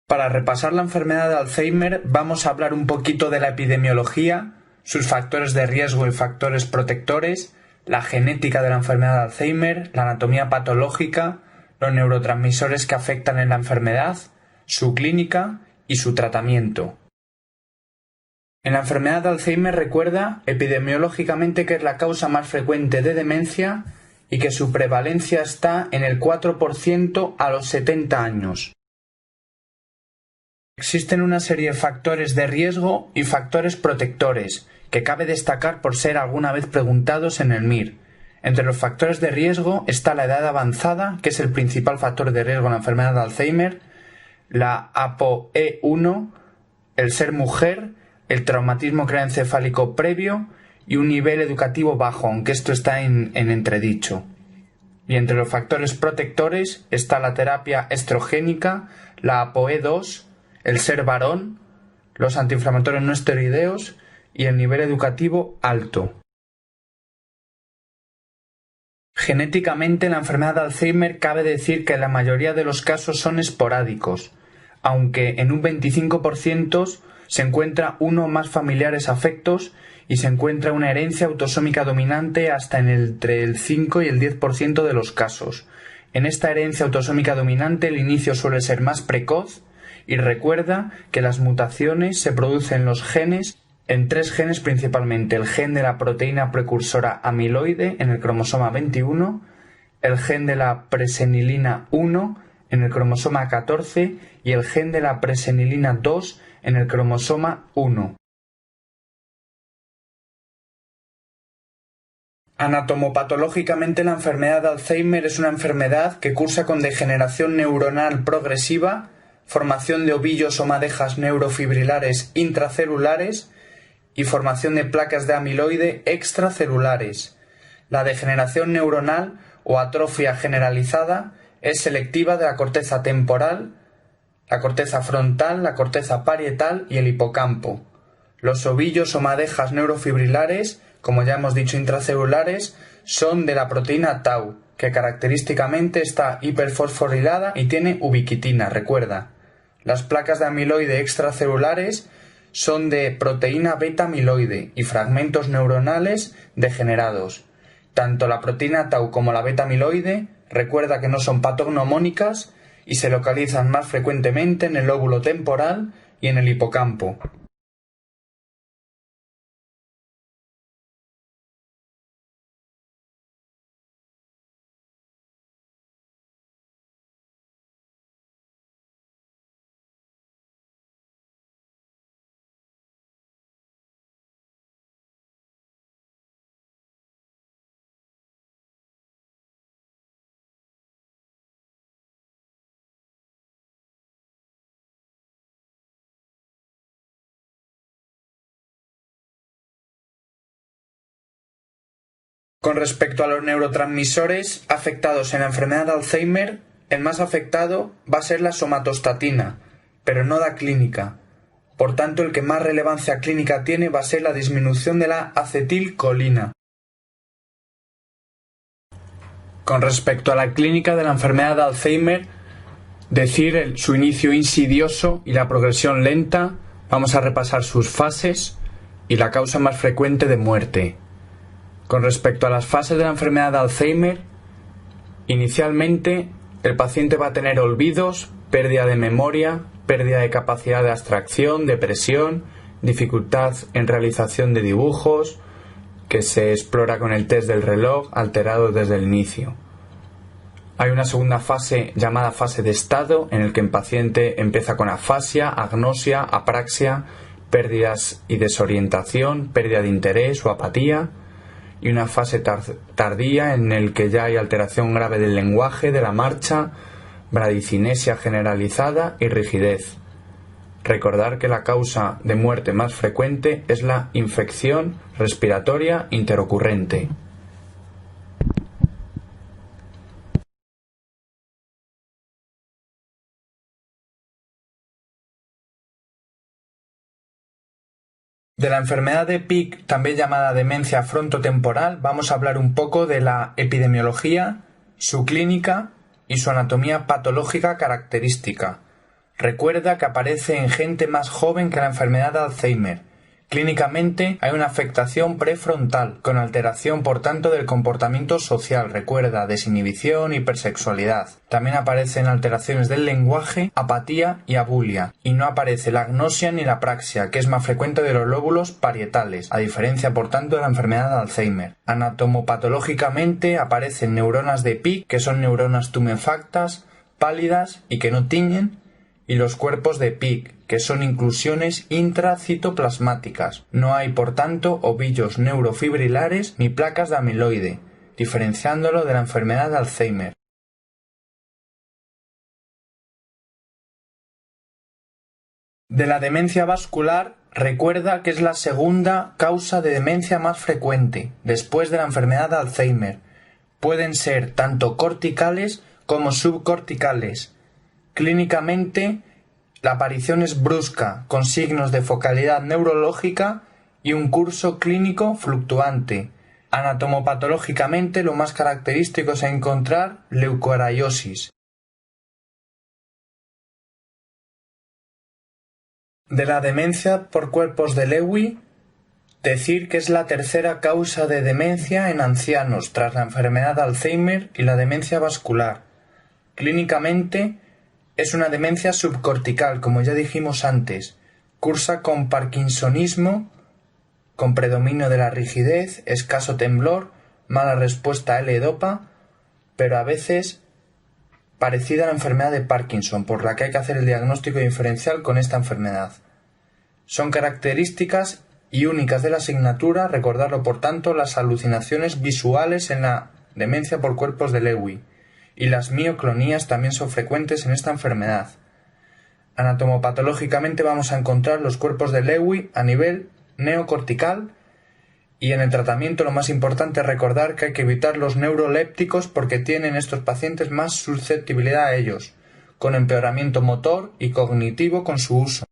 Para repasar la enfermedad de Alzheimer vamos a hablar un poquito de la epidemiología, sus factores de riesgo y factores protectores, la genética de la enfermedad de Alzheimer, la anatomía patológica, los neurotransmisores que afectan en la enfermedad, su clínica y su tratamiento. En la enfermedad de Alzheimer recuerda epidemiológicamente que es la causa más frecuente de demencia y que su prevalencia está en el 4% a los 70 años. Existen una serie de factores de riesgo y factores protectores, que cabe destacar por ser alguna vez preguntados en el MIR. Entre los factores de riesgo está la edad avanzada, que es el principal factor de riesgo en la enfermedad de Alzheimer, la ApoE1, el ser mujer, el traumatismo craneoencefálico previo y un nivel educativo bajo, aunque esto está en entredicho. Y entre los factores protectores está la terapia estrogénica, la ApoE2, el ser varón, los antiinflamatorios no esteroideos y el nivel educativo alto. Genéticamente, la enfermedad de Alzheimer cabe decir que la mayoría de los casos son esporádicos, aunque en un 25% se encuentra uno o más familiares afectos y se encuentra una herencia autosómica dominante hasta entre el 5 y el 10% de los casos. En esta herencia autosómica dominante el inicio suele ser más precoz y recuerda que las mutaciones se producen en los genes, en 3 genes principalmente: el gen de la proteína precursora amiloide en el cromosoma 21, el gen de la presenilina 1 en el cromosoma 14 y el gen de la presenilina 2 en el cromosoma 1. Anatomopatológicamente, la enfermedad de Alzheimer es una enfermedad que cursa con degeneración neuronal progresiva, formación de ovillos o madejas neurofibrilares intracelulares y formación de placas de amiloide extracelulares. La degeneración neuronal o atrofia generalizada es selectiva de la corteza temporal, la corteza frontal, la corteza parietal y el hipocampo. Los ovillos o madejas neurofibrilares, como ya hemos dicho intracelulares, son de la proteína tau, que característicamente está hiperfosforilada y tiene ubiquitina, recuerda. Las placas de amiloide extracelulares son de proteína beta-amiloide y fragmentos neuronales degenerados. Tanto la proteína tau como la beta-amiloide, recuerda que no son patognomónicas y se localizan más frecuentemente en el lóbulo temporal y en el hipocampo. Con respecto a los neurotransmisores afectados en la enfermedad de Alzheimer, el más afectado va a ser la somatostatina, pero no da clínica. Por tanto, el que más relevancia clínica tiene va a ser la disminución de la acetilcolina. Con respecto a la clínica de la enfermedad de Alzheimer, decir su inicio insidioso y la progresión lenta, vamos a repasar sus fases y la causa más frecuente de muerte. Con respecto a las fases de la enfermedad de Alzheimer, inicialmente el paciente va a tener olvidos, pérdida de memoria, pérdida de capacidad de abstracción, depresión, dificultad en realización de dibujos, que se explora con el test del reloj, alterado desde el inicio. Hay una segunda fase llamada fase de estado, en el que el paciente empieza con afasia, agnosia, apraxia, pérdidas y desorientación, pérdida de interés o apatía, y una fase tardía en el que ya hay alteración grave del lenguaje, de la marcha, bradicinesia generalizada y rigidez. Recordar que la causa de muerte más frecuente es la infección respiratoria interocurrente. De la enfermedad de Pick, también llamada demencia frontotemporal, vamos a hablar un poco de la epidemiología, su clínica y su anatomía patológica característica. Recuerda que aparece en gente más joven que la enfermedad de Alzheimer. Clínicamente hay una afectación prefrontal, con alteración por tanto del comportamiento social, recuerda, desinhibición, hipersexualidad. También aparecen alteraciones del lenguaje, apatía y abulia. Y no aparece la agnosia ni la apraxia, que es más frecuente de los lóbulos parietales, a diferencia por tanto de la enfermedad de Alzheimer. Anatomopatológicamente aparecen neuronas de Pick, que son neuronas tumefactas, pálidas y que no tiñen, y los cuerpos de Pick, que son inclusiones intracitoplasmáticas. No hay, por tanto, ovillos neurofibrilares ni placas de amiloide, diferenciándolo de la enfermedad de Alzheimer. De la demencia vascular, recuerda que es la segunda causa de demencia más frecuente, después de la enfermedad de Alzheimer. Pueden ser tanto corticales como subcorticales. Clínicamente, la aparición es brusca, con signos de focalidad neurológica y un curso clínico fluctuante. Anatomopatológicamente, lo más característico es encontrar leucoaraiosis. De la demencia por cuerpos de Lewy, decir que es la tercera causa de demencia en ancianos tras la enfermedad de Alzheimer y la demencia vascular. Clínicamente, es una demencia subcortical, como ya dijimos antes. Cursa con parkinsonismo, con predominio de la rigidez, escaso temblor, mala respuesta a L-Dopa, pero a veces parecida a la enfermedad de Parkinson, por la que hay que hacer el diagnóstico diferencial con esta enfermedad. Son características y únicas de la asignatura, recordarlo por tanto, las alucinaciones visuales en la demencia por cuerpos de Lewy. Y las mioclonías también son frecuentes en esta enfermedad. Anatomopatológicamente vamos a encontrar los cuerpos de Lewy a nivel neocortical y en el tratamiento lo más importante es recordar que hay que evitar los neurolépticos porque tienen estos pacientes más susceptibilidad a ellos, con empeoramiento motor y cognitivo con su uso.